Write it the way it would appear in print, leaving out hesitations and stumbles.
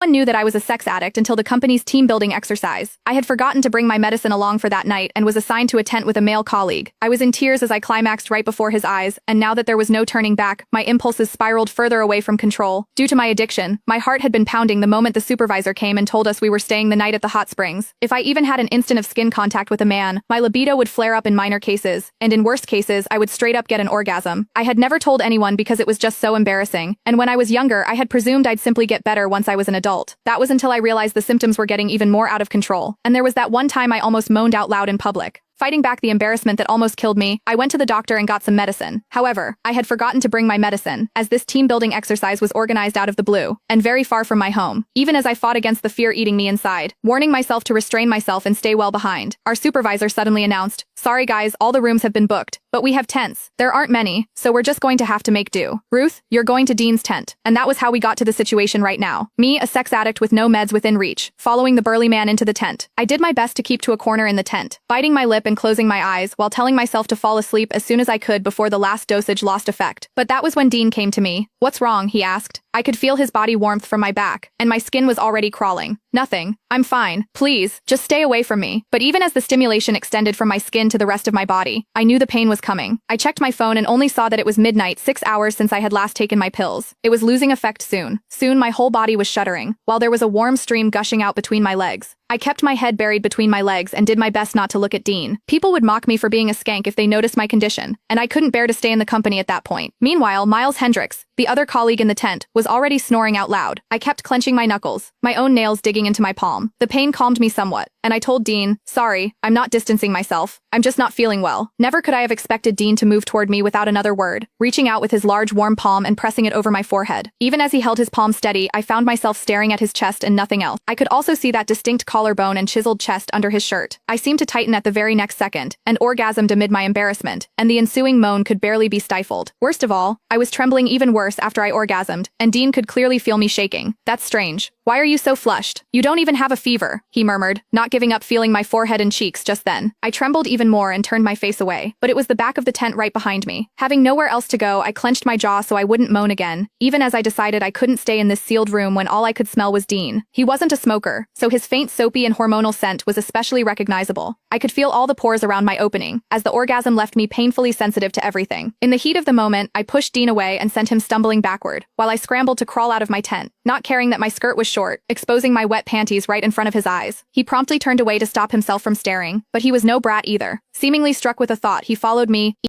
one knew that I was a sex addict until the company's team-building exercise. I had forgotten to bring my medicine along for that night and was assigned to a tent with a male colleague. I was in tears as I climaxed right before his eyes, and now that there was no turning back, my impulses spiraled further away from control. Due to my addiction, my heart had been pounding the moment the supervisor came and told us we were staying the night at the hot springs. If I even had an instant of skin contact with a man, my libido would flare up in minor cases, and in worst cases, I would straight up get an orgasm. I had never told anyone because it was just so embarrassing, and when I was younger, I had presumed I'd simply get better once I was an adult. That was until I realized the symptoms were getting even more out of control. And there was that one time I almost moaned out loud in public. Fighting back the embarrassment that almost killed me, I went to the doctor and got some medicine. However, I had forgotten to bring my medicine, as this team-building exercise was organized out of the blue, and very far from my home. Even as I fought against the fear eating me inside, warning myself to restrain myself and stay well behind, our supervisor suddenly announced, "Sorry guys, all the rooms have been booked, but we have tents. There aren't many, so we're just going to have to make do. Ruth, you're going to Dean's tent." And that was how we got to the situation right now. Me, a sex addict with no meds within reach, following the burly man into the tent. I did my best to keep to a corner in the tent, biting my lip and closing my eyes while telling myself to fall asleep as soon as I could before the last dosage lost effect. But that was when Dean came to me. "What's wrong?" he asked. I could feel his body warmth from my back, and my skin was already crawling. "Nothing. I'm fine. Please, just stay away from me." But even as the stimulation extended from my skin to the rest of my body, I knew the pain was coming. I checked my phone and only saw that it was midnight, 6 hours since I had last taken my pills. It was losing effect soon. Soon my whole body was shuddering, while there was a warm stream gushing out between my legs. I kept my head buried between my legs and did my best not to look at Dean. People would mock me for being a skank if they noticed my condition, and I couldn't bear to stay in the company at that point. Meanwhile, Miles Hendricks, the other colleague in the tent, was already snoring out loud. I kept clenching my knuckles, my own nails digging into my palm. The pain calmed me somewhat, and I told Dean, "Sorry, I'm not distancing myself. I'm just not feeling well." Never could I have expected Dean to move toward me without another word, reaching out with his large warm palm and pressing it over my forehead. Even as he held his palm steady, I found myself staring at his chest and nothing else. I could also see that distinct collarbone and chiseled chest under his shirt. I seemed to tighten at the very next second, and orgasmed amid my embarrassment, and the ensuing moan could barely be stifled. Worst of all, I was trembling even worse after I orgasmed, and Dean could clearly feel me shaking. "That's strange. Why are you so flushed? You don't even have a fever," he murmured, not giving up feeling my forehead and cheeks just then. I trembled even more and turned my face away, but it was the back of the tent right behind me. Having nowhere else to go, I clenched my jaw so I wouldn't moan again, even as I decided I couldn't stay in this sealed room when all I could smell was Dean. He wasn't a smoker, so his faint soapy and hormonal scent was especially recognizable. I could feel all the pores around my opening, as the orgasm left me painfully sensitive to everything. In the heat of the moment, I pushed Dean away and sent him stumbling backward, while I scrambled to crawl out of my tent, not caring that my skirt was short, exposing my wet panties right in front of his eyes. He promptly turned away to stop himself from staring, but he was no brat either. Seemingly struck with a thought, he followed me,